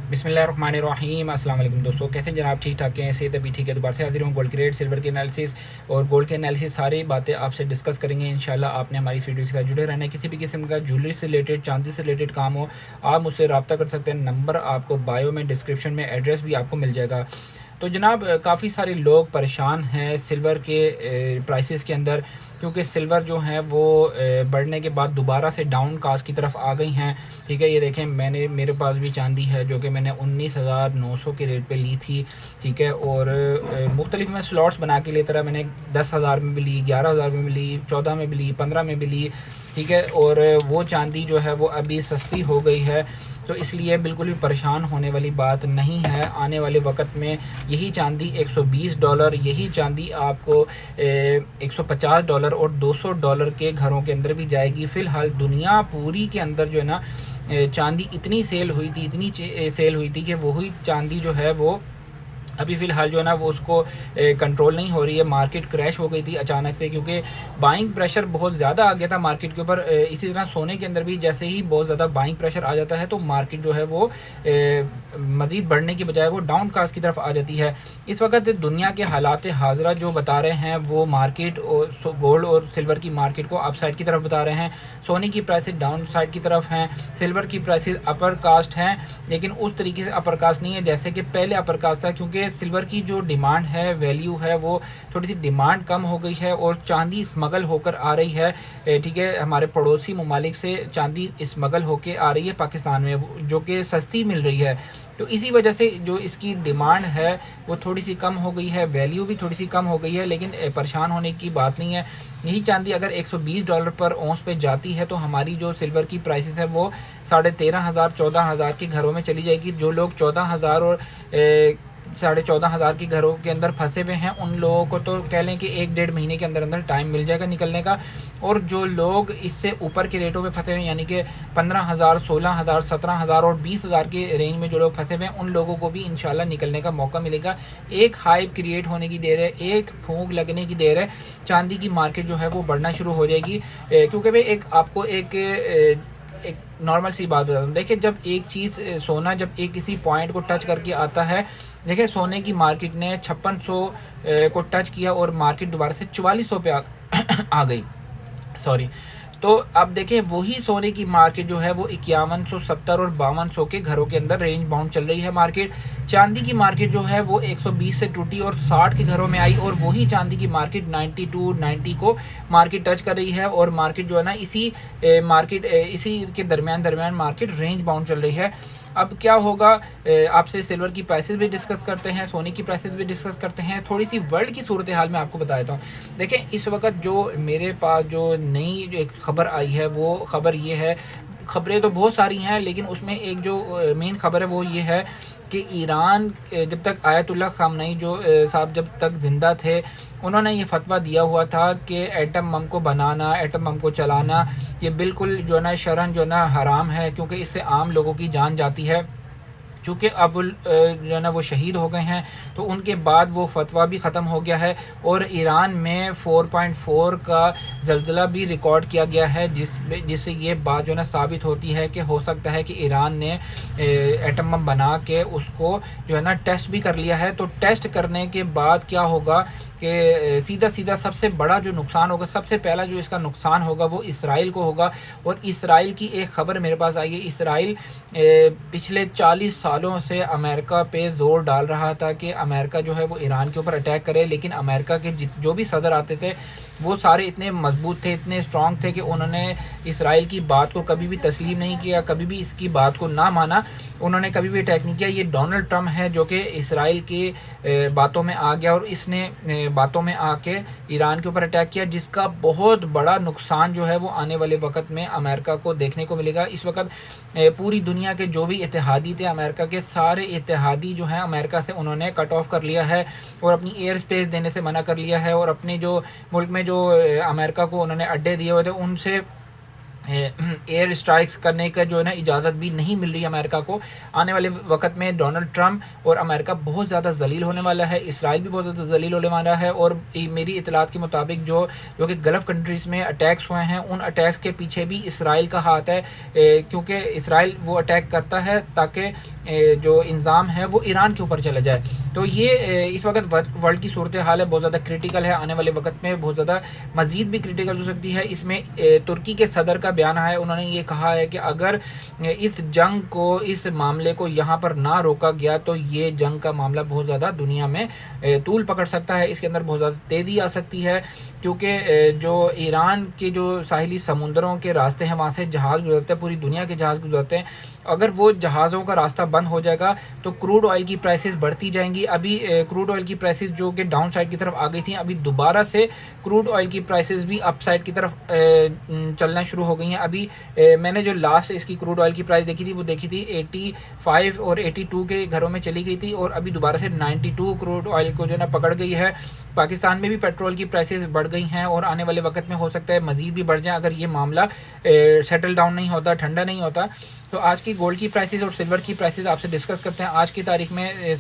बिस्मिल्लाहिर्रहमानिर्रहीम। अस्सलाम वालेकुम दोस्तों, कैसे जनाब? ठीक ठाक हैं? सेहत अभी ठीक है? दोबारा से हाजिर हूँ गोल्ड के रेट, सिल्वर के एनालिसिस और गोल्ड के एनालिसिस सारी बातें आपसे डिस्कस करेंगे इंशाल्लाह। आपने हमारी इस वीडियो के साथ जुड़े रहना है। किसी भी किस्म का ज्वेलरी से रिलेटेड, चांदी से रिलेटेड काम हो, आप मुझसे रब्ता कर सकते हैं। नंबर आपको बायो में, डिस्क्रिप्शन में, एड्रेस भी आपको मिल जाएगा। तो जनाब काफ़ी सारे लोग परेशान हैं सिल्वर के प्राइसेस के अंदर, क्योंकि सिल्वर जो है वो बढ़ने के बाद दोबारा से डाउन कास्ट की तरफ आ गई हैं। ठीक है, ये देखें, मेरे पास भी चांदी है जो कि मैंने 19,900 के रेट पे ली थी। ठीक है, और मुख्तलिफ मैं स्लॉट्स बना के लेता रहा। मैंने 10,000 में भी ली, 11,000 में भी ली, 14 में भी ली, 15 में भी ली। ठीक है, और वो चांदी जो है वो अभी सस्ती हो गई है, तो इसलिए बिल्कुल भी परेशान होने वाली बात नहीं है। आने वाले वक्त में यही चांदी $120, यही चांदी आपको $150 और $200 के घरों के अंदर भी जाएगी। फ़िलहाल दुनिया पूरी के अंदर जो है ना, चांदी इतनी सेल हुई थी, इतनी सेल हुई थी कि वही चांदी जो है वो अभी फ़िलहाल जो है ना वो उसको कंट्रोल नहीं हो रही है। मार्केट क्रैश हो गई थी अचानक से, क्योंकि बाइंग प्रेशर बहुत ज़्यादा आ गया था मार्केट के ऊपर। इसी तरह सोने के अंदर भी जैसे ही बहुत ज़्यादा बाइंग प्रेशर आ जाता है तो मार्केट जो है वो मज़ीद बढ़ने की बजाय वो डाउन कास्ट की तरफ आ जाती है। इस वक्त दुनिया के हालात हाज़रा जो बता रहे हैं वो मार्केट और गोल्ड और सिल्वर की मार्केट को अप साइड की तरफ बता रहे हैं। सोने की प्राइसेस डाउन साइड की तरफ हैं, सिल्वर की प्राइसेस अपर कास्ट हैं, लेकिन उस तरीके से अपर कास्ट नहीं है जैसे कि पहले अपर कास्ट था, क्योंकि सिल्वर की जो डिमांड है, वैल्यू है, वो थोड़ी सी डिमांड कम हो गई है और चांदी स्मगल होकर आ रही है। ठीक है, हमारे पड़ोसी ममालिक से चांदी स्मगल होकर आ रही है पाकिस्तान में, जो कि सस्ती मिल रही है। तो इसी वजह से जो इसकी डिमांड है वो थोड़ी सी कम हो गई है, वैल्यू भी थोड़ी सी कम हो गई है, लेकिन परेशान होने की बात नहीं है। यही चांदी अगर $120 पर औंस पे जाती है तो हमारी जो सिल्वर की प्राइसेस है वो 13,500 14,000 के घरों में चली जाएगी। जो लोग 14,000 और 14,500 के घरों के अंदर फंसे हुए हैं, उन लोगों को तो कह लें कि 1-1.5 महीने के अंदर अंदर टाइम मिल जाएगा निकलने का। और जो लोग इससे ऊपर के रेटों में फंसे हुए हैं, यानी कि 15,000, 16,000, 17,000 और 20,000 के रेंज में जो लोग फंसे हुए हैं, उन लोगों को भी इंशाल्लाह निकलने का मौका मिलेगा। एक हाइप क्रिएट होने की देर है, एक फूंक लगने की देर है। चांदी की मार्केट जो है वो बढ़ना शुरू हो जाएगी। क्योंकि भाई आपको एक नॉर्मल सी बात बताता हूँ। देखिए, जब एक चीज़ सोना जब एक किसी पॉइंट को टच करके आता है, देखिए सोने की मार्केट ने 5600 को टच किया और मार्केट दोबारा से 4400 पे आ गई, सॉरी। तो अब देखें, वही सोने की मार्केट जो है वो 5170 और 5200 के घरों के अंदर रेंज बाउंड चल रही है मार्केट। चांदी की मार्केट जो है वो 120 से टूटी और 60 के घरों में आई, और वही चांदी की मार्केट 92-90 को मार्केट टच कर रही है। और मार्केट जो है ना इसी के दरमियान मार्केट रेंज बाउंड चल रही है। अब क्या होगा, आपसे सिल्वर की प्राइसेस भी डिस्कस करते हैं, सोने की प्राइसेस भी डिस्कस करते हैं। थोड़ी सी वर्ल्ड की सूरत हाल मैं आपको बता देता हूँ। देखें, इस वक्त जो मेरे पास जो नई एक ख़बर आई है, वो ख़बर ये है, ख़बरें तो बहुत सारी हैं लेकिन उसमें एक जो मेन ख़बर है वो ये है कि ईरान, जब तक आयतुल्लाह ख़ामनेई जो साहब जब तक ज़िंदा थे, उन्होंने ये फतवा दिया हुआ था कि एटम बम को बनाना, एटम बम को चलाना, ये बिल्कुल जो है ना शरन जो है ना हराम है, क्योंकि इससे आम लोगों की जान जाती है। चूँकि अब जो है ना वो शहीद हो गए हैं, तो उनके बाद वो फतवा भी ख़त्म हो गया है और ईरान में 4.4 का ज़लज़ला भी रिकॉर्ड किया गया है, जिससे ये बात जो है ना साबित होती है कि हो सकता है कि ईरान ने एटम बम बना के उसको जो है ना टेस्ट भी कर लिया है। तो टेस्ट करने के बाद क्या होगा कि सीधा सीधा सबसे बड़ा जो नुकसान होगा, सबसे पहला जो इसका नुकसान होगा वो इसराइल को होगा। और इसराइल की एक ख़बर मेरे पास आई है। इसराइल पिछले 40 सालों से अमेरिका पे ज़ोर डाल रहा था कि अमेरिका जो है वो ईरान के ऊपर अटैक करे, लेकिन अमेरिका के जो भी सदर आते थे वो सारे इतने मजबूत थे, इतने स्ट्रॉन्ग थे कि उन्होंने इसराइल की बात को कभी भी तस्लीम नहीं किया, कभी भी इसकी बात को ना माना, उन्होंने कभी भी अटैक नहीं किया। ये डोनाल्ड ट्रम्प है जो कि इसराइल की बातों में आ गया और इसने बातों में आके ईरान के ऊपर अटैक किया, जिसका बहुत बड़ा नुकसान जो है वो आने वाले वक्त में अमेरिका को देखने को मिलेगा। इस वक्त पूरी दुनिया के जो भी इत्तेहादी थे, अमेरिका के सारे इत्तेहादी जो हैं अमेरिका से उन्होंने कट ऑफ कर लिया है और अपनी एयर स्पेस देने से मना कर लिया है, और अपने जो मुल्क में जो अमेरिका को उन्होंने अड्डे दिए हुए थे उनसे एयर स्ट्राइक्स करने का जो है ना इजाज़त भी नहीं मिल रही है अमेरिका को। आने वाले वक्त में डोनाल्ड ट्रंप और अमेरिका बहुत ज़्यादा ज़लील होने वाला है, इसराइल भी बहुत ज़्यादा ज़लील होने वाला है। और मेरी इतलात के मुताबिक जो कि गल्फ़ कंट्रीज़ में अटैक्स हुए हैं, उन अटैक्स के पीछे भी इसराइल का हाथ है, क्योंकि इसराइल वो अटैक करता है ताकि जो इंज़ाम है वो ईरान के ऊपर चला जाए। तो ये इस वक्त वर्ल्ड की सूरत हाल है बहुत ज़्यादा क्रिटिकल है, आने वाले वक्त में बहुत ज़्यादा मज़ीद भी क्रिटिकल हो सकती है। इसमें तुर्की के सदर का बयान है, उन्होंने ये कहा है कि अगर इस जंग को, इस मामले को यहाँ पर ना रोका गया तो ये जंग का मामला बहुत ज़्यादा दुनिया में तूल पकड़ सकता है, इसके अंदर बहुत ज़्यादा तेज़ी आ सकती है। क्योंकि जो ईरान के जो साहिली समुंदरों के रास्ते हैं वहाँ से जहाज़ गुजरते हैं, पूरी दुनिया के जहाज़ गुजरते हैं, अगर वो जहाज़ों का रास्ता बंद हो जाएगा तो क्रूड ऑयल की प्राइसेस बढ़ती जाएंगी। अभी क्रूड ऑयल की प्राइसेस जो कि डाउन साइड की तरफ आ गई थी, अभी दोबारा से क्रूड ऑयल की प्राइसेस भी अप साइड की तरफ चलना शुरू हो गई हैं। अभी मैंने जो लास्ट इसकी क्रूड ऑयल की प्राइस देखी थी वो देखी थी 85 और 82 के घरों में चली गई थी, और अभी दोबारा से 92 क्रूड ऑयल को जो ना पकड़ गई है। पाकिस्तान में भी पेट्रोल की प्राइसेस बढ़ गई हैं और आने वाले वक्त में हो सकता है मज़ीद भी बढ़ जाए अगर ये मामला सेटल डाउन नहीं होता, ठंडा नहीं होता। तो आज की गोल्ड की प्राइसेस और सिल्वर की प्राइसेस आपसे डिस्कस करते हैं। आज की तारीख में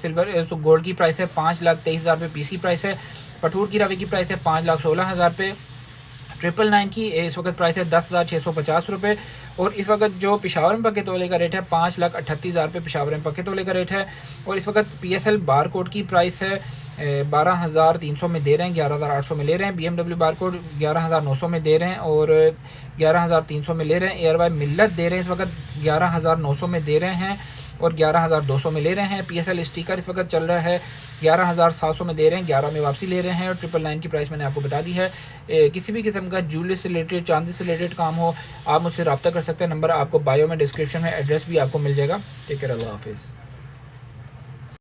गोल्ड की प्राइस है 5,23,000 रुपये पीसी प्राइस है। पठूर की रवे की प्राइस है 5,16,000 रुपये। 999 की इस वक्त प्राइस है 10,650 रुपये। और इस वक्त जो पेशावर में पक्के तोले का रेट है 5,38,000 रुपये पेशावर में पक्के तोले का रेट है। और इस वक्त PSL बार कोड की प्राइस है 12,300 में दे रहे हैं, 11,800 में ले रहे हैं। BMW बार कोड 11,900 में दे रहे हैं और 11,300 में ले रहे हैं। एयरवाई मिल्लत दे रहे हैं इस वक्त 11,900 में दे रहे हैं और 11,200 में ले रहे हैं। PSL स्टिकर इस वक्त चल रहा है 11,700 में दे रहे हैं, 11 में वापसी ले रहे हैं। और 999 की प्राइस मैंने आपको बता दी है। किसी भी किस्म का ज्वेलरी से रिलेटेड, चांदी से रिलेटेड काम हो, आप मुझसे रब्ता कर सकते हैं। नंबर आपको बायो में, डिस्क्रिप्शन में, एड्रेस भी आपको मिल जाएगा। टेक केयर, अल्लाह हाफिज़।